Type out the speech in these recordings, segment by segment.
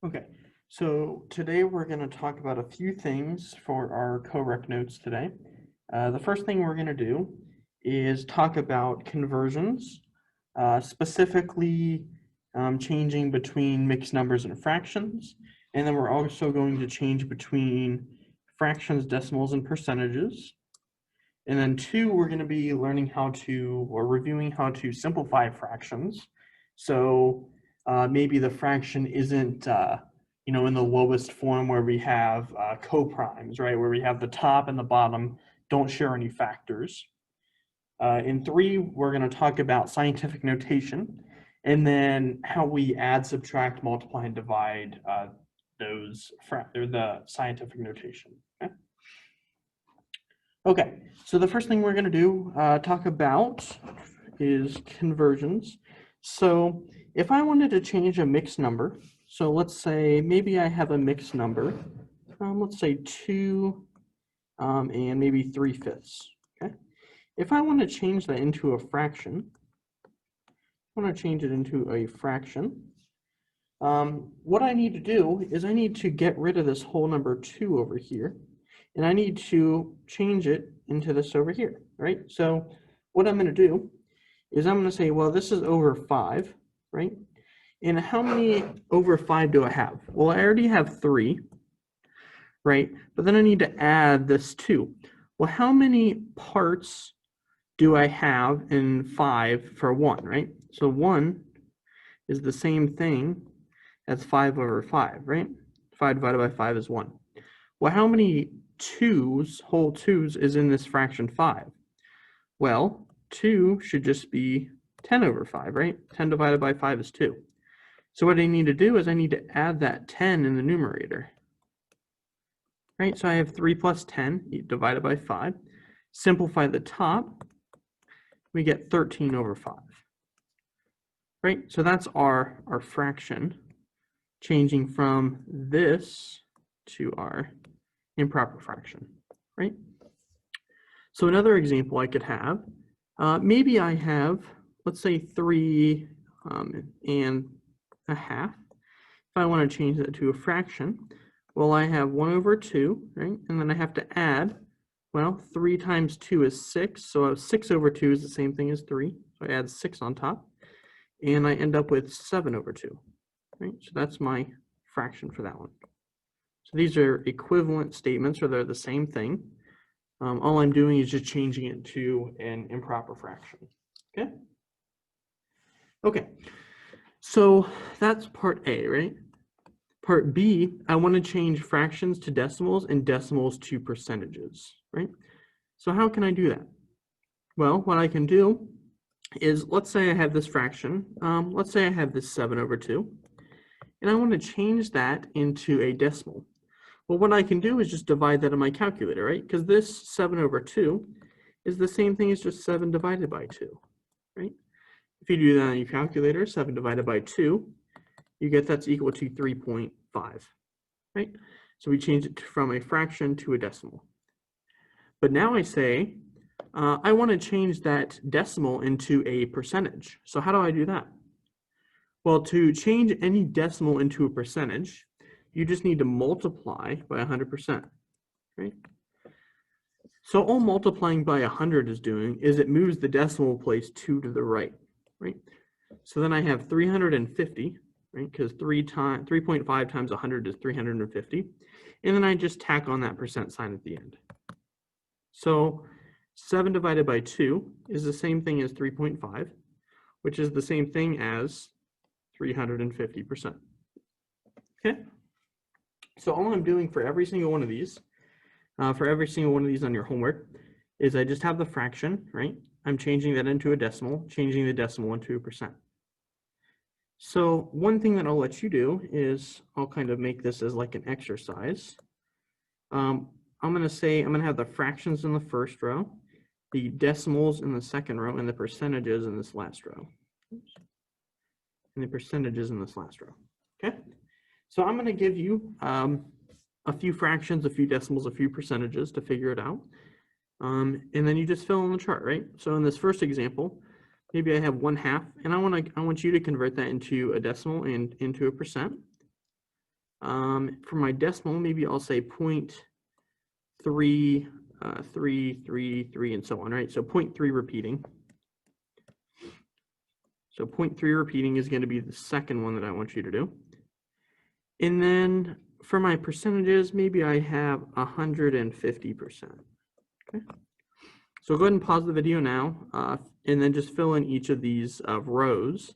Okay, so today we're going to talk about a few things for our co-rec notes today. The first thing we're going to do is talk about conversions, specifically changing between mixed numbers and fractions. And then we're also going to change between fractions, decimals, and percentages. And then two, we're going to be learning how to, or reviewing how to simplify fractions. So maybe the fraction isn't, in the lowest form where we have coprimes, right? Where we have the top and the bottom don't share any factors. In three, we're going to talk about scientific notation, and then how we add, subtract, multiply, and divide the scientific notation. Okay? Okay, so the first thing we're going to do, talk about is conversions. So if I wanted to change a mixed number, so let's say maybe I have a mixed number, let's say 2 and maybe 3/5. Okay, if I want to change that into a fraction, what I need to do is I need to get rid of this whole number 2 over here, and I need to change it into this over here, right? So what I'm going to do is I'm going to say, well, this is over 5, right? And how many over 5 do I have? Well, I already have 3, right? But then I need to add this 2. Well, how many parts do I have in 5 for 1, right? So 1 is the same thing as 5 over 5, right? 5 divided by 5 is 1. Well, how many whole twos, is in this fraction 5? Well, 2 should just be 10 over 5, right? 10 divided by 5 is 2. So what I need to do is I need to add that 10 in the numerator, right? So I have 3 plus 10 divided by 5. Simplify the top, we get 13 over 5, right? So that's our fraction, changing from this to our improper fraction, right? So another example I could have, maybe I have, let's say 3 and a half. If I want to change that to a fraction, well, I have 1 over 2, right? And then I have to add, well, 3 times 2 is 6, so 6 over 2 is the same thing as 3. So I add 6 on top, and I end up with 7 over 2, right? So that's my fraction for that one. So these are equivalent statements, or they're the same thing. All I'm doing is just changing it to an improper fraction, okay? Okay, so that's part A, right? Part B, I want to change fractions to decimals and decimals to percentages, right? So how can I do that? Well, what I can do is, let's say I have this fraction. Let's say I have this 7 over 2, and I want to change that into a decimal. Well, what I can do is just divide that in my calculator, right? Because this 7 over 2 is the same thing as just 7 divided by 2, right? If you do that on your calculator, 7 divided by 2, you get that's equal to 3.5, right? So we change it from a fraction to a decimal. But now I say, I want to change that decimal into a percentage. So how do I do that? Well, to change any decimal into a percentage, you just need to multiply by 100%, right? So all multiplying by 100 is doing is it moves the decimal place 2 to the right, right? So then I have 350, right? Because 3.5 times 100 is 350. And then I just tack on that percent sign at the end. So 7 divided by 2 is the same thing as 3.5, which is the same thing as 350%. Okay? So all I'm doing for every single one of these, on your homework, is I just have the fraction, right? I'm changing that into a decimal, changing the decimal into a percent. So one thing that I'll let you do is I'll kind of make this as like an exercise. I'm going to have the fractions in the first row, the decimals in the second row, and the percentages in this last row. Okay? So I'm going to give you a few fractions, a few decimals, a few percentages to figure it out. And then you just fill in the chart, right? So in this first example, maybe I have 1/2, and I want you to convert that into a decimal and into a percent. For my decimal, maybe I'll say 0.3, 3, 3, 3, and so on, right? So 0.3 repeating. So 0.3 repeating is going to be the second one that I want you to do. And then for my percentages, maybe I have 150%. Okay. So go ahead and pause the video now, and then just fill in each of these rows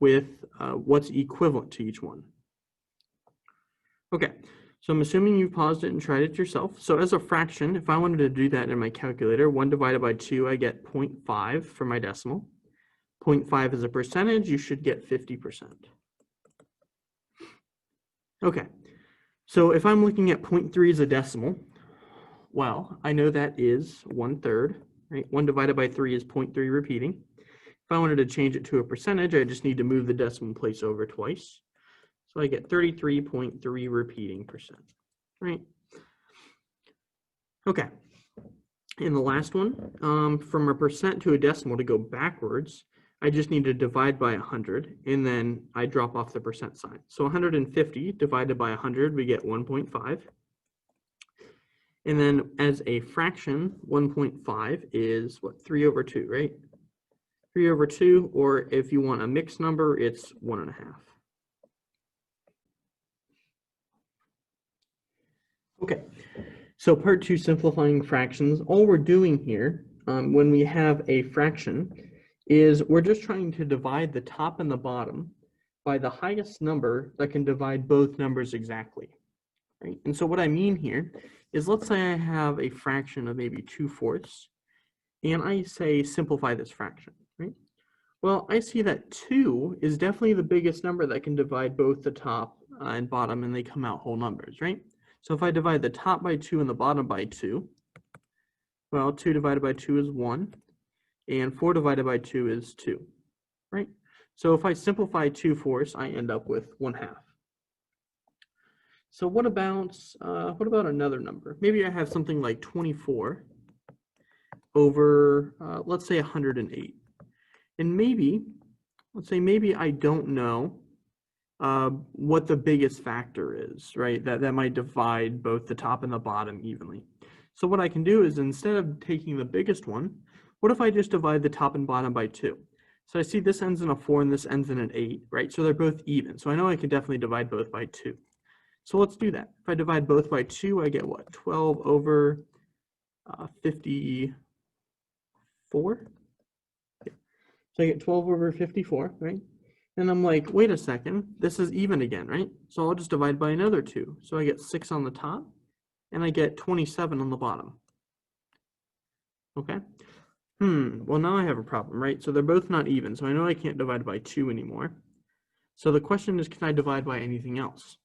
with what's equivalent to each one. Okay, so I'm assuming you paused it and tried it yourself. So as a fraction, if I wanted to do that in my calculator, 1 divided by 2, I get 0.5 for my decimal. 0.5 is a percentage, you should get 50%. Okay, so if I'm looking at 0.3 as a decimal, well, I know that is 1/3, right? 1 divided by 3 is 0.3 repeating. If I wanted to change it to a percentage, I just need to move the decimal place over twice. So I get 33.3 repeating percent, right? Okay, and the last one, from a percent to a decimal to go backwards, I just need to divide by 100, and then I drop off the percent sign. So 150 divided by 100, we get 1.5. And then as a fraction, 1.5 is what, 3/2, right? 3/2, or if you want a mixed number, it's 1.5. Okay, so part 2, simplifying fractions. All we're doing here, when we have a fraction, is we're just trying to divide the top and the bottom by the highest number that can divide both numbers exactly, right? And so what I mean here is, let's say I have a fraction of maybe 2/4, and I say simplify this fraction, right? Well, I see that 2 is definitely the biggest number that can divide both the top and bottom, and they come out whole numbers, right? So if I divide the top by 2 and the bottom by 2, well, 2 divided by 2 is 1, and 4 divided by 2 is 2, right? So if I simplify 2/4, I end up with 1/2. So what about another number? Maybe I have something like 24 over, let's say 108. And maybe, let's say maybe I don't know what the biggest factor is, right? That might divide both the top and the bottom evenly. So what I can do is, instead of taking the biggest one, what if I just divide the top and bottom by 2? So I see this ends in a 4 and this ends in an 8, right? So they're both even. So I know I can definitely divide both by 2. So let's do that. If I divide both by 2, I get what? 12 over 54? Yeah. So I get 12 over 54, right? And I'm like, wait a second, this is even again, right? So I'll just divide by another 2. So I get 6 on the top, and I get 27 on the bottom. Okay? Well, now I have a problem, right? So they're both not even, so I know I can't divide by 2 anymore. So the question is, can I divide by anything else?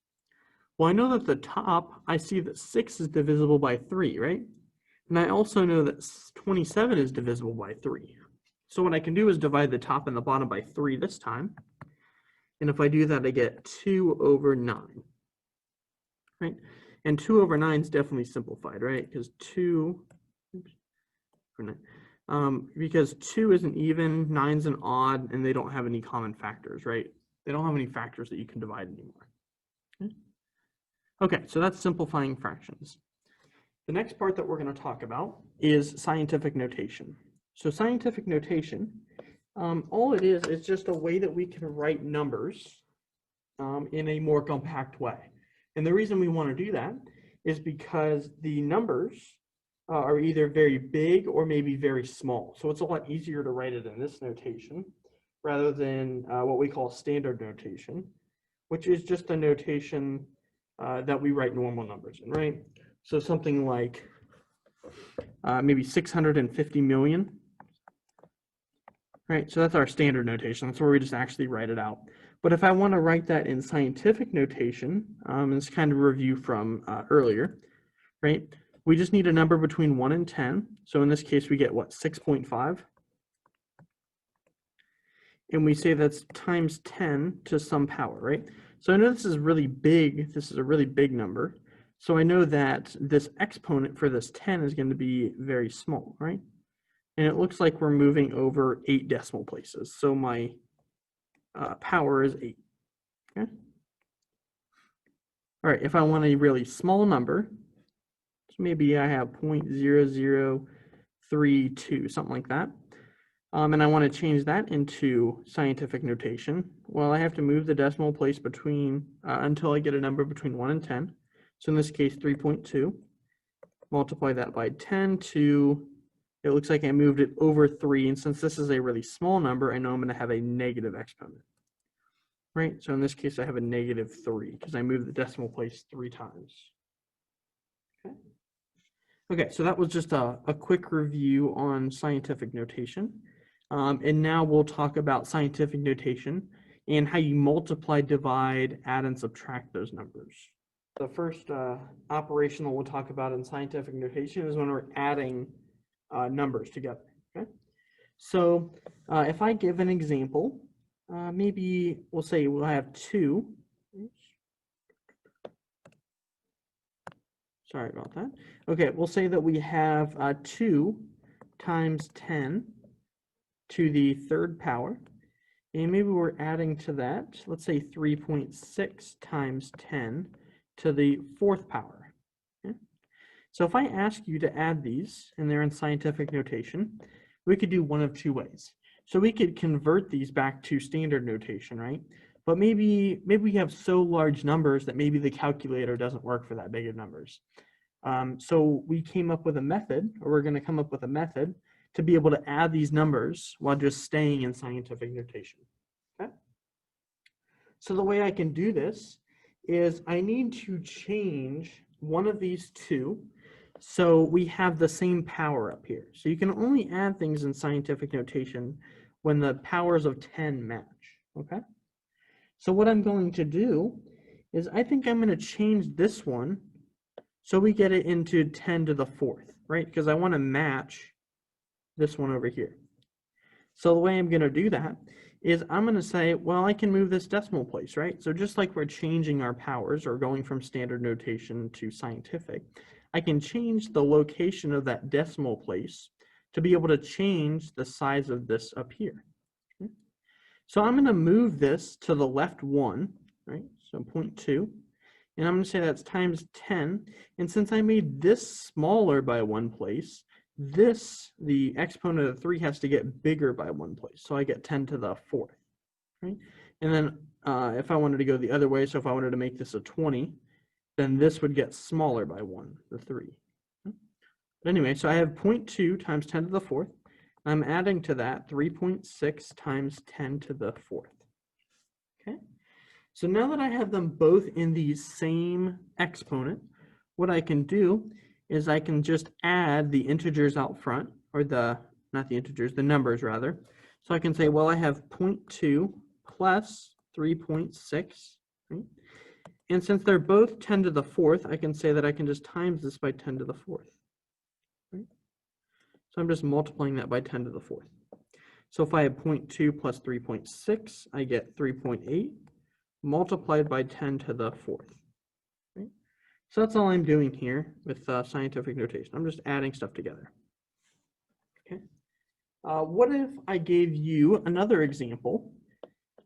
Well, I know that the top, I see that 6 is divisible by 3, right? And I also know that 27 is divisible by 3. So what I can do is divide the top and the bottom by 3 this time. And if I do that, I get 2 over 9, right? And 2 over 9 is definitely simplified, right? Because 2 isn't even, 9's an odd, and they don't have any common factors, right? They don't have any factors that you can divide anymore. Okay, so that's simplifying fractions. The next part that we're going to talk about is scientific notation. So scientific notation, all it is just a way that we can write numbers in a more compact way. And the reason we want to do that is because the numbers are either very big or maybe very small. So it's a lot easier to write it in this notation rather than what we call standard notation, which is just a notation that we write normal numbers in, right? So something like maybe 650 million, right? So that's our standard notation. That's where we just actually write it out. But if I want to write that in scientific notation, it's kind of a review from earlier, right? We just need a number between 1 and 10. So in this case, we get what, 6.5? And we say that's times 10 to some power, right? So I know this is really big. This is a really big number. So I know that this exponent for this 10 is going to be very small, right? And it looks like we're moving over 8 decimal places. So my power is 8. Okay. All right, if I want a really small number, so maybe I have 0.0032, something like that, and I want to change that into scientific notation, well, I have to move the decimal place between, until I get a number between 1 and 10. So in this case, 3.2. Multiply that by 10 to, it looks like I moved it over 3. And since this is a really small number, I know I'm going to have a negative exponent. Right? So in this case, I have a -3 because I moved the decimal place 3 times. Okay, so that was just a quick review on scientific notation. And now we'll talk about scientific notation and how you multiply, divide, add, and subtract those numbers. The first operation that we'll talk about in scientific notation is when we're adding numbers together. Okay, so if I give an example, maybe we'll say we'll have 2. Sorry about that. Okay, we'll say that we have 2 times 10 to the 3rd power. And maybe we're adding to that, let's say 3.6 times 10 to the 4th power. Okay? So if I ask you to add these, and they're in scientific notation, we could do one of 2 ways. So we could convert these back to standard notation, right? But maybe we have so large numbers that maybe the calculator doesn't work for that big of numbers. So we came up with a method, or we're going to come up with a method to be able to add these numbers while just staying in scientific notation. Okay? So the way I can do this is I need to change one of these 2 so we have the same power up here. So you can only add things in scientific notation when the powers of 10 match. Okay? So what I'm going to do is I think I'm going to change this one so we get it into 10 to the 4th, right? Because I want to match this one over here. So the way I'm going to do that is I'm going to say, well, I can move this decimal place, right? So just like we're changing our powers or going from standard notation to scientific, I can change the location of that decimal place to be able to change the size of this up here. Okay? So I'm going to move this to the left 1, right? So 0.2. And I'm going to say that's times 10. And since I made this smaller by 1 place, the exponent of 3 has to get bigger by 1 place. So I get 10 to the 4th. Right? And then if I wanted to go the other way, so if I wanted to make this a 20, then this would get smaller by 1, the 3. But anyway, so I have 0.2 times 10 to the 4th. I'm adding to that 3.6 times 10 to the 4th. Okay. So now that I have them both in the same exponent, what I can do is I can just add the integers out front, or not the integers, the numbers rather. So I can say, well, I have 0.2 plus 3.6, right? And since they're both 10 to the 4th, I can say that I can just times this by 10 to the 4th. Right? So I'm just multiplying that by 10 to the 4th. So if I have 0.2 plus 3.6, I get 3.8. multiplied by 10 to the 4th. Right? So that's all I'm doing here with scientific notation. I'm just adding stuff together. Okay. What if I gave you another example,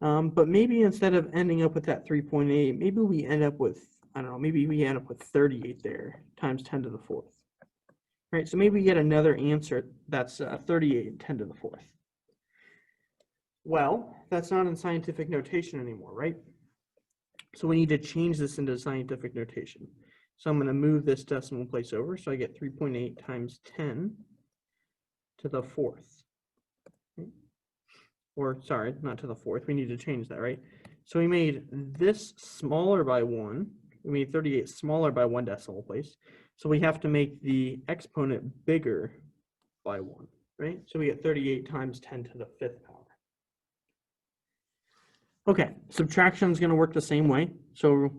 but maybe instead of ending up with that 3.8, maybe we end up with, I don't know, maybe we end up with 38 there times 10 to the 4th. Right, so maybe we get another answer that's 38 10 to the 4th. Well, that's not in scientific notation anymore, right? So we need to change this into scientific notation. So I'm going to move this decimal place over. So I get 3.8 times 10 to the 4th. Or sorry, not to the 4th. We need to change that, right? So we made this smaller by 1. We made 38 smaller by 1 decimal place. So we have to make the exponent bigger by 1, right? So we get 38 times 10 to the 5th power. Okay, subtraction is going to work the same way. So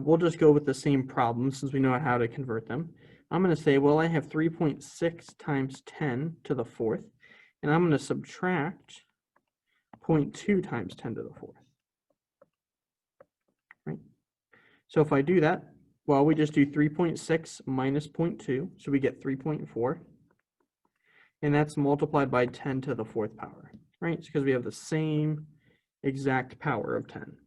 we'll just go with the same problem since we know how to convert them. I'm going to say, well, I have 3.6 times 10 to the 4th, and I'm going to subtract 0.2 times 10 to the 4th. Right? So if I do that, well, we just do 3.6 minus 0.2, so we get 3.4. And that's multiplied by 10 to the 4th power, right? It's because we have the same exact power of 10.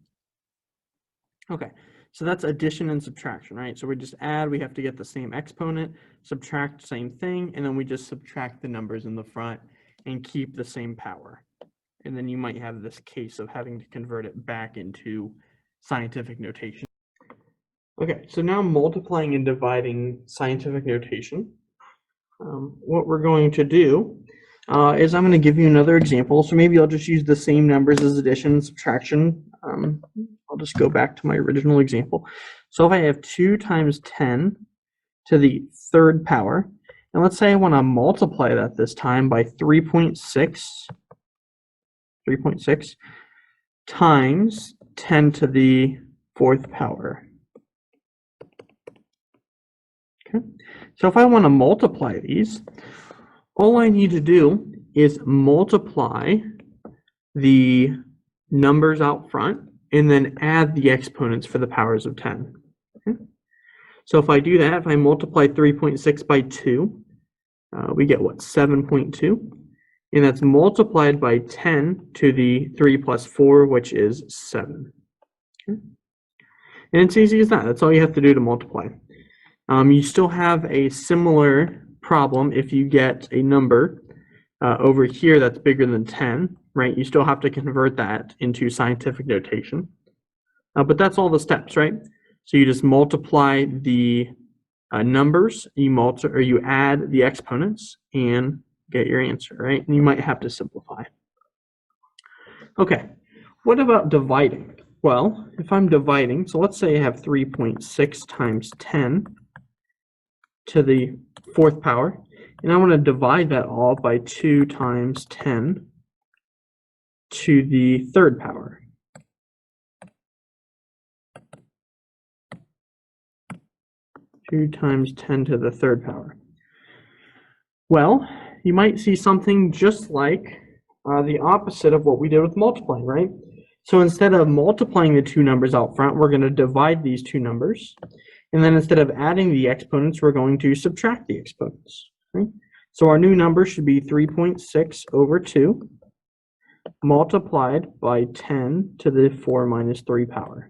Okay, So that's addition and subtraction, right? So we just add, we have to get the same exponent, subtract, same thing, and then we just subtract the numbers in the front and keep the same power. And then you might have this case of having to convert it back into scientific notation. Okay, so now multiplying and dividing scientific notation. What we're going to do is I'm going to give you another example. So maybe I'll just use the same numbers as addition and subtraction. I'll just go back to my original example. So if I have 2 times 10 to the third power, and let's say I want to multiply that this time by 3.6 times 10 to the fourth power. Okay, so if I want to multiply these, all I need to do is multiply the numbers out front and then add the exponents for the powers of 10. Okay? So if I do that, if I multiply 3.6 by 2, we get what, 7.2? And that's multiplied by 10 to the 3 plus 4, which is 7. Okay? And it's easy as that. That's all you have to do to multiply. You still have a similar problem if you get a number over here that's bigger than 10, right? You still have to convert that into scientific notation. But that's all the steps, right? So you just multiply the numbers, you add the exponents and get your answer, right? And you might have to simplify. Okay, what about dividing? Well, if I'm dividing, so let's say I have 3.6 times 10 to the fourth power, and I want to divide that all by 2 times 10 to the third power. Two times 10 to the third power. Well, you might see something just like the opposite of what we did with multiplying, right? So instead of multiplying the two numbers out front, we're going to divide these two numbers. And then instead of adding the exponents, we're going to subtract the exponents. Right? So our new number should be 3.6 over 2 multiplied by 10 to the 4 minus 3 power.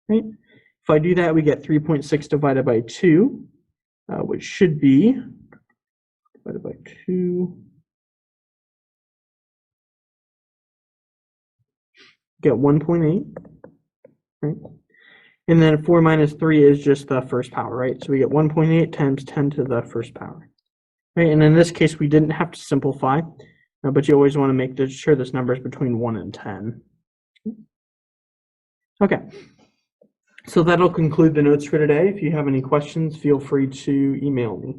Right? If I do that, we get 3.6 divided by 2, which should be divided by 2. Get 1.8. Right? And then 4 minus 3 is just the first power, right? So we get 1.8 times 10 to the first power. Right? And in this case, we didn't have to simplify, but you always want to make sure this number is between 1 and 10. Okay. So that'll conclude the notes for today. If you have any questions, feel free to email me.